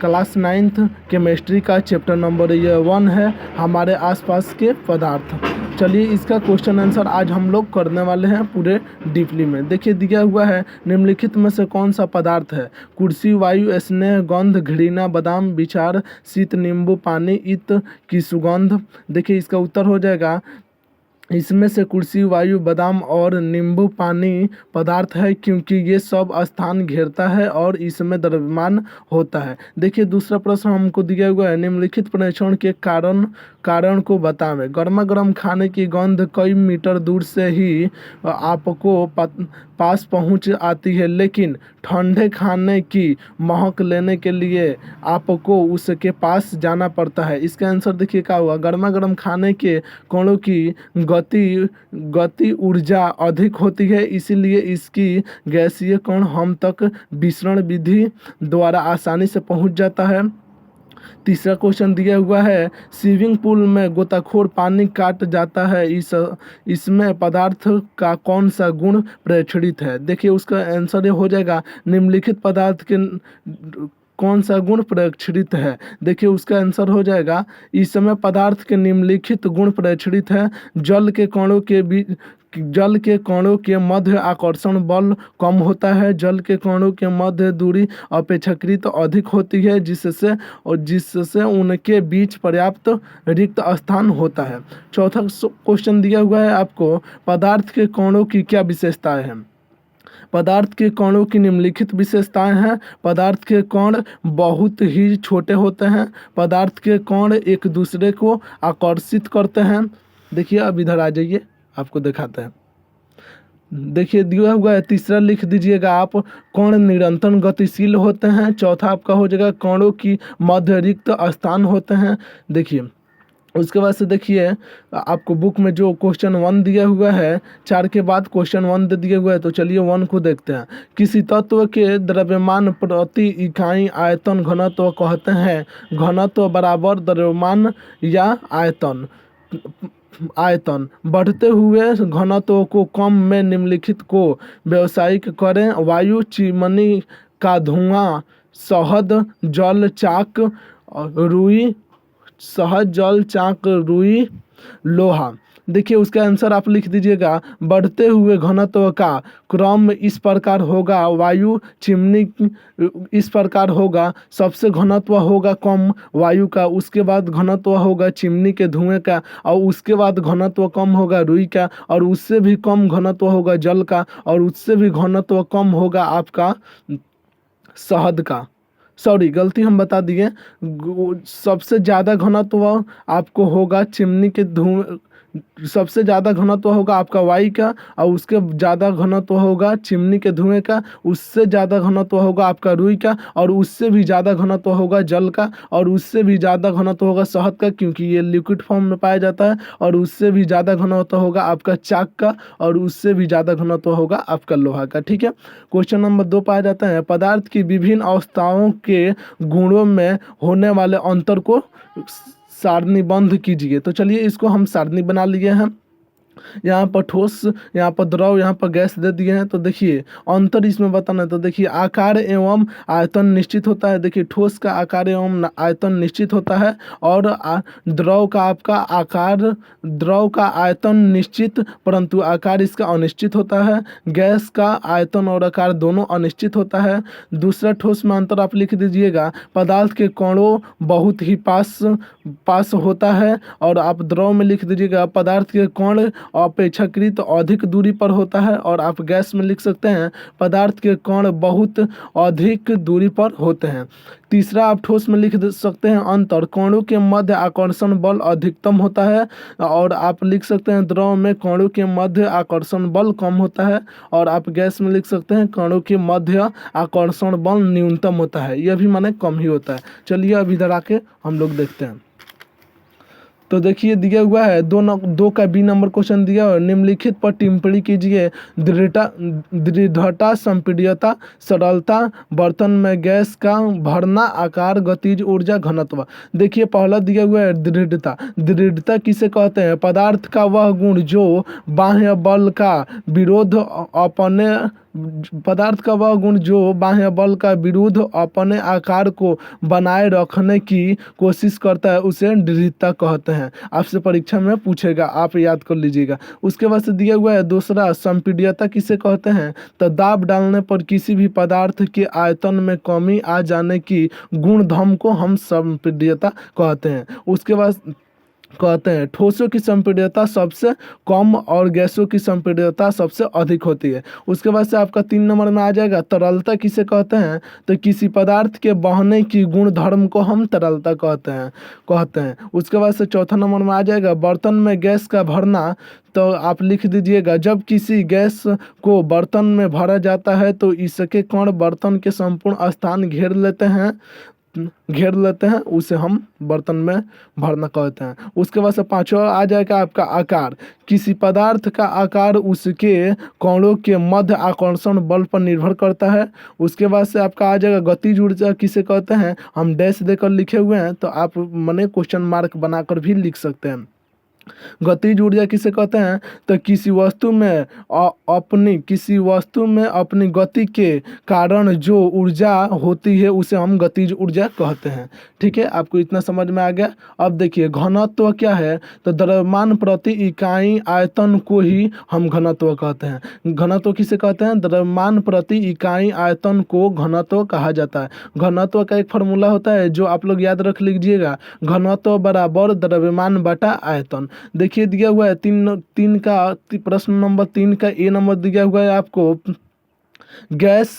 Class 9th chemistry का chapter number ये 1 है, हमारे आसपास के पदार्थ। चलिए इसका क्वेश्चन आंसर आज हम लोग करने वाले हैं पूरे डीपली में। देखिए दिया हुआ है, निम्नलिखित में से कौन सा पदार्थ है? कुर्सी, वायु, स्नेह, गंध, घृणा, बादाम, विचार, शीत, नींबू, पानी, इत की सुगंध। देखिए इसका उत्तर हो जाएगा, इसमें से कुर्सी, वायु, बादाम और नींबू पानी पदार्थ है, क्योंकि ये सब स्थान घेरता है और इसमें द्रव्यमान होता है। देखिए दूसरा प्रश्न हमको दिया हुआ है, निम्नलिखित प्रेक्षण के कारण को बतावें। गर्मा गर्म खाने की गंध कई मीटर दूर से ही आपको पास पहुंच आती है, लेकिन ठंडे खाने की महक लेने के लिए आपको उसके पास जाना पड़ता है। इसका आंसर देखिए क्या हुआ, गर्मा गर्म खाने के कणों की गति ऊर्जा अधिक होती है, इसीलिए इसकी गैसीय कण हम तक विसरण विधि द्वारा आसानी से पहुंच जाता है। तीसरा क्वेश्चन दिया हुआ है, स्विमिंग पूल में गोताखोर पानी काट जाता है, इसमें पदार्थ का कौन सा गुण प्रक्षणित है? देखिए उसका आंसर ये हो जाएगा, निम्नलिखित पदार्थ के कौन सा गुण प्रक्षणित है? देखिए उसका आंसर हो जाएगा, इस समय पदार्थ के निम्नलिखित गुण प्रक्षणित है। जल के कणों के मध्य आकर्षण बल कम होता है, जल के कणों के मध्य दूरी अपेक्षाकृत अधिक होती है, जिससे उनके बीच पर्याप्त रिक्त स्थान होता है। चौथा क्वेश्चन दिया हुआ है आपको, पदार्थ के कणों की क्या विशेषताएं हैं? पदार्थ के कणों की निम्नलिखित विशेषताएं हैं। पदार्थ के कण बहुत ही छोटे होते हैं, पदार्थ के कण एक दूसरे को आकर्षित करते हैं। देखिए अब इधर आ जाइए, आपको दिखाते हैं। देखिए दिया हुआ है, तीसरा लिख दीजिएगा आप, कण निरंतर गतिशील होते हैं। चौथा आपका हो जाएगा, कणों की मध्य रिक्त स्थान होते हैं। देखिए उसके बाद से देखिए आपको बुक में जो क्वेश्चन 1 दिया हुआ है, 4 के बाद क्वेश्चन 1 दे दिया हुआ है, तो चलिए 1 को देखते हैं। किसी तत्व के द्रव्यमान प्रति इकाई आयतन घनत्व कहते हैं। घनत्व बराबर द्रव्यमान या आयतन। बढ़ते हुए घनत्व को कम में निम्नलिखित को व्यावसायिक करें। वायु, चिमनी का धुआं, शहद, जल, चाक, रुई, लोहा। देखिए उसका आंसर आप लिख दीजिएगा, बढ़ते हुए घनत्व का क्रम इस प्रकार होगा, वायु, चिमनी इस प्रकार होगा, सबसे घनत्व होगा कम वायु का, उसके बाद घनत्व होगा चिमनी के धुएं का, और उसके बाद घनत्व कम होगा रुई का, और उससे भी कम घनत्व होगा जल का, और उससे भी घनत्व कम होगा आपका शहद का। सॉरी गलती हम बता दिए, सबसे ज़्यादा घनत्व आपको होगा चिमनी के धुएं, सबसे ज़्यादा घनत्व होगा आपका वायु का, और उसके ज़्यादा घनत्व होगा चिमनी के धुएं का, उससे ज़्यादा घनत्व होगा आपका रुई का, और उससे भी ज़्यादा घनत्व होगा जल का, और उससे भी ज़्यादा घनत्व होगा शहद का, क्योंकि ये लिक्विड फॉर्म में पाया जाता है, और उससे भी ज़्यादा घनत्व होगा आपका चाक का, और उससे भी ज़्यादा घनत्व होगा आपका लोहा का। ठीक है, क्वेश्चन नंबर 2 पाया जाता है, पदार्थ की विभिन्न अवस्थाओं के गुणों में होने वाले अंतर को सारणीबद्ध कीजिए। तो चलिए इसको हम सारणी बना लिए हैं। यहाँ पर ठोस, यहाँ पर द्रव, यहाँ पर गैस दे दिए हैं। तो देखिए अंतर इसमें बताना है, तो देखिए आकार एवं आयतन निश्चित होता है। देखिए ठोस का आकार एवं आयतन निश्चित होता है, और द्रव का आयतन निश्चित, परंतु आकार इसका अनिश्चित होता है। गैस का आयतन और आकार दोनों अनिश्चित होता है। दूसरा ठोस में अंतर आप लिख दीजिएगा, पदार्थ के कणों बहुत ही पास होता है, और आप द्रव में लिख दीजिएगा, पदार्थ के कण अपेक्षाकृत अधिक दूरी पर होता है, और आप गैस में लिख सकते हैं, पदार्थ के कण बहुत अधिक दूरी पर होते हैं। तीसरा आप ठोस में लिख सकते हैं, अंतर, कणों के मध्य आकर्षण बल अधिकतम होता है, और आप लिख सकते हैं द्रव में कणों के मध्य आकर्षण बल कम होता है, और आप गैस में लिख सकते हैं कणों के मध्य आकर्षण बल न्यूनतम होता है, यह भी माने कम ही होता है। चलिए अब इधर आके हम लोग देखते हैं। तो देखिए दिया हुआ है, 2 का बी नंबर क्वेश्चन दिया हुआ है, निम्नलिखित पर टिप्पणी कीजिए। दृढ़ता, संपीड्यता, सरलता, बर्तन में गैस का भरना, आकार, गतिज ऊर्जा, घनत्व। देखिए पहला दिया हुआ है दृढ़ता। दृढ़ता किसे कहते हैं? पदार्थ का वह गुण जो बाह्य बल का विरोध अपने पदार्थ का वह गुण जो बाह्य बल का विरुद्ध अपने आकार को बनाए रखने की कोशिश करता है उसे दृढ़ता कहते हैं। आपसे परीक्षा में पूछेगा, आप याद कर लीजिएगा। उसके बाद से दिया हुआ है दूसरा, संपीड्यता किसे कहते हैं? तो दाब डालने पर किसी भी पदार्थ के आयतन में कमी आ जाने की गुणधर्म को हम संपीड्यता कहते हैं। उसके बाद कहते हैं ठोसों की संपीड्यता सबसे कम और गैसों की संपीड्यता सबसे अधिक होती है। उसके बाद से आपका 3 नंबर में आ जाएगा, तरलता किसे कहते हैं? तो किसी पदार्थ के बहने की गुण धर्म को हम तरलता कहते हैं। उसके बाद से चौथा नंबर में आ जाएगा, बर्तन में गैस का भरना। तो आप लिख दीजिएगा, जब किसी गैस को बर्तन में भरा जाता है तो इसके कण बर्तन के संपूर्ण स्थान घेर लेते हैं, उसे हम बर्तन में भरना कहते हैं। उसके बाद से पांचवा आ जाएगा आपका आकार। किसी पदार्थ का आकार उसके कणों के मध्य आकर्षण बल पर निर्भर करता है। उसके बाद से आपका आ जाएगा गतिज ऊर्जा किसे कहते हैं? हम डैश देकर लिखे हुए हैं, तो आप मने क्वेश्चन मार्क बनाकर भी लिख सकते हैं। गतिज ऊर्जा किसे कहते हैं? तो किसी वस्तु में अपनी गति के कारण जो ऊर्जा होती है उसे हम गतिज ऊर्जा कहते हैं। ठीक है, आपको इतना समझ में आ गया। अब देखिए घनत्व क्या है? तो द्रव्यमान प्रति इकाई आयतन को ही हम घनत्व कहते हैं। घनत्व किसे कहते हैं? द्रव्यमान प्रति इकाई आयतन को घनत्व कहा जाता है। घनत्व का एक फार्मूला होता है जो आप लोग याद रख लीजिएगा, घनत्व बराबर द्रव्यमान बटा आयतन। देखिए दिया हुआ है तीन का प्रश्न नंबर 3 का ए नंबर दिया हुआ है आपको। गैस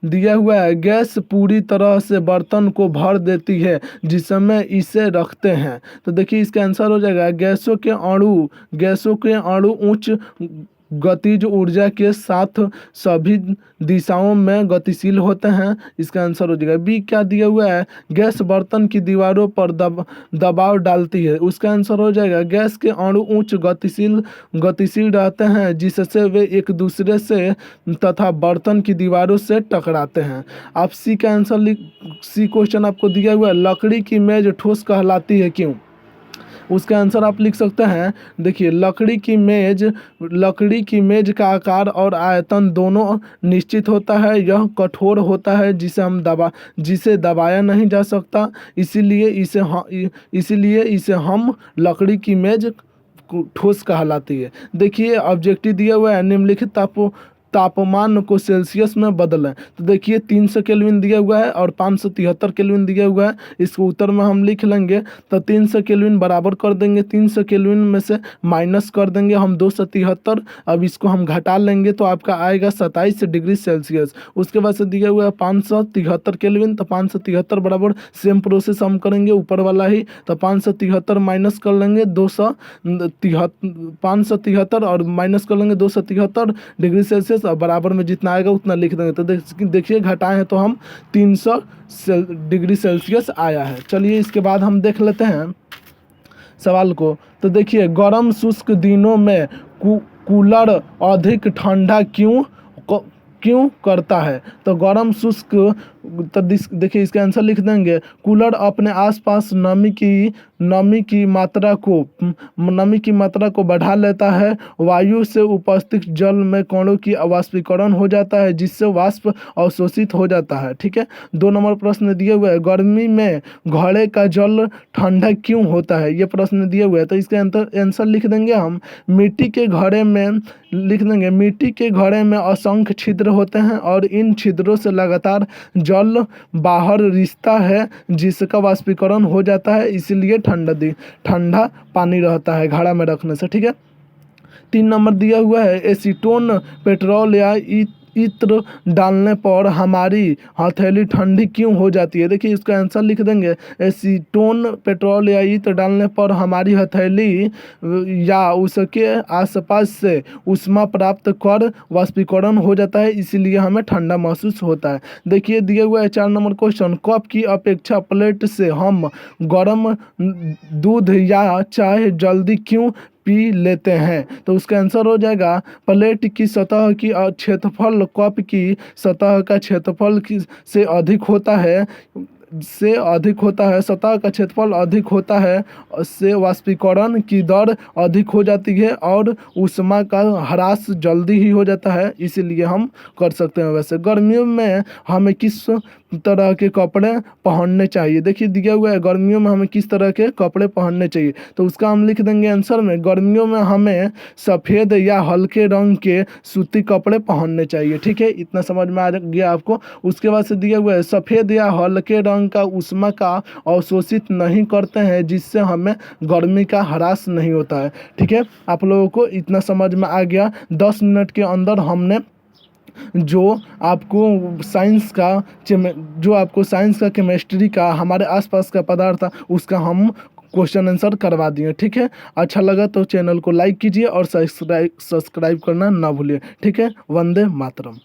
दिया हुआ है, गैस पूरी तरह से बर्तन को भर देती है जिसमें इसे रखते हैं। तो देखिए इसका आंसर हो जाएगा, गैसों के अणु उच्च गतिज ऊर्जा के साथ सभी दिशाओं में गतिशील होते हैं। इसका आंसर हो जाएगा बी। क्या दिया हुआ है? गैस बर्तन की दीवारों पर दबाव डालती है। उसका आंसर हो जाएगा, गैस के अणु उच्च गतिशील रहते हैं जिससे वे एक दूसरे से तथा बर्तन की दीवारों से टकराते हैं। आप सी का आंसर सी क्वेश्चन आपको दिया हुआ है, लकड़ी की मेज ठोस कहलाती है क्यों? उसका आंसर आप लिख सकते हैं, देखिए लकड़ी की मेज का आकार और आयतन दोनों निश्चित होता है। यह कठोर होता है जिसे दबाया नहीं जा सकता, इसीलिए इसे हम लकड़ी की मेज ठोस कहलाती है। देखिए ऑब्जेक्टिव दिया हुआ है, निम्नलिखित तापमान को सेल्सियस में बदलें। तो देखिए 300 केल्विन दिया हुआ है और 573 केल्विन दिया हुआ है। इसको उत्तर में हम लिख लेंगे। तो 300 केल्विन बराबर कर देंगे, 300 केल्विन में से माइनस कर देंगे हम 273। अब इसको हम घटा लेंगे तो आपका आएगा 27 डिग्री सेल्सियस। उसके बाद से दिया हुआ है 573 केल्विन, तो 573 बराबर सेम प्रोसेस हम करेंगे ऊपर वाला ही। तो 573 माइनस कर लेंगे 573 और माइनस कर लेंगे 273 डिग्री सेल्सियस, और बराबर में जितना आएगा उतना लिख देंगे। तो देखिए घटाए हैं तो हम 300 डिग्री सेल्सियस आया है। चलिए इसके बाद हम देख लेते हैं सवाल को। तो देखिए गर्म शुष्क दिनों में कूलर अधिक ठंडा क्यों करता है? तो गर्म शुष्क, तो देखिए इसका आंसर लिख देंगे, कूलर अपने आसपास नमी की मात्रा को बढ़ा लेता है। वायु से उपस्थित जल में कणों की वाष्पीकरण हो जाता है जिससे वाष्प अवशोषित हो जाता है। ठीक है, 2 नंबर प्रश्न दिए हुए है, गर्मी में घड़े का जल ठंडा क्यों होता है? ये प्रश्न दिए हुए है। तो इसका आंसर लिख देंगे हम, मिट्टी के घड़े में असंख्य छिद्र होते हैं और इन छिद्रों से लगातार जल बाहर रिसता है जिसका वाष्पीकरण हो जाता है, इसलिए ठंडा पानी रहता है घड़ा में रखने से। ठीक है, 3 नंबर दिया हुआ है, एसीटोन पेट्रोल या इत्र डालने पर हमारी हथेली ठंडी क्यों हो जाती है? देखिए इसका आंसर लिख देंगे, एसीटोन पेट्रोल या इत्र डालने पर हमारी हथेली या उसके आसपास से ऊष्मा प्राप्त कर वाष्पीकरण हो जाता है, इसीलिए हमें ठंडा महसूस होता है। देखिए दिया हुआ है 4 नंबर क्वेश्चन, कप की अपेक्षा प्लेट से हम गर्म दूध या चाय जल्दी क्यों पी लेते हैं? तो उसका आंसर हो जाएगा, प्लेट की सतह की क्षेत्रफल कप की सतह का क्षेत्रफल से अधिक होता है। से अधिक होता है, सतह का क्षेत्रफल अधिक होता है, से वाष्पीकरण की दर अधिक हो जाती है और ऊष्मा का ह्रास जल्दी ही हो जाता है, इसीलिए हम कर सकते हैं। वैसे गर्मियों में हमें किस तरह के कपड़े पहनने चाहिए, देखिए दिया हुआ है गर्मियों में हमें किस तरह के कपड़े पहनने चाहिए, तो उसका हम लिख देंगे आंसर में, गर्मियों में हमें सफ़ेद या हल्के रंग के सूती कपड़े पहनने चाहिए। ठीक है, इतना समझ में आ गया आपको। उसके बाद से दिया हुआ है सफ़ेद या हल्के रंग का ऊष्मा का अवशोषित नहीं करते हैं, जिससे हमें गर्मी का ह्रास नहीं होता है। ठीक है, आप लोगों को इतना समझ में आ गया। 10 मिनट के अंदर हमने जो आपको साइंस का केमिस्ट्री का हमारे आसपास का पदार्थ था उसका हम क्वेश्चन आंसर करवा दिए। ठीक है, अच्छा लगा तो चैनल को लाइक कीजिए और सब्सक्राइब करना ना भूलिए। ठीक है, वंदे मातरम।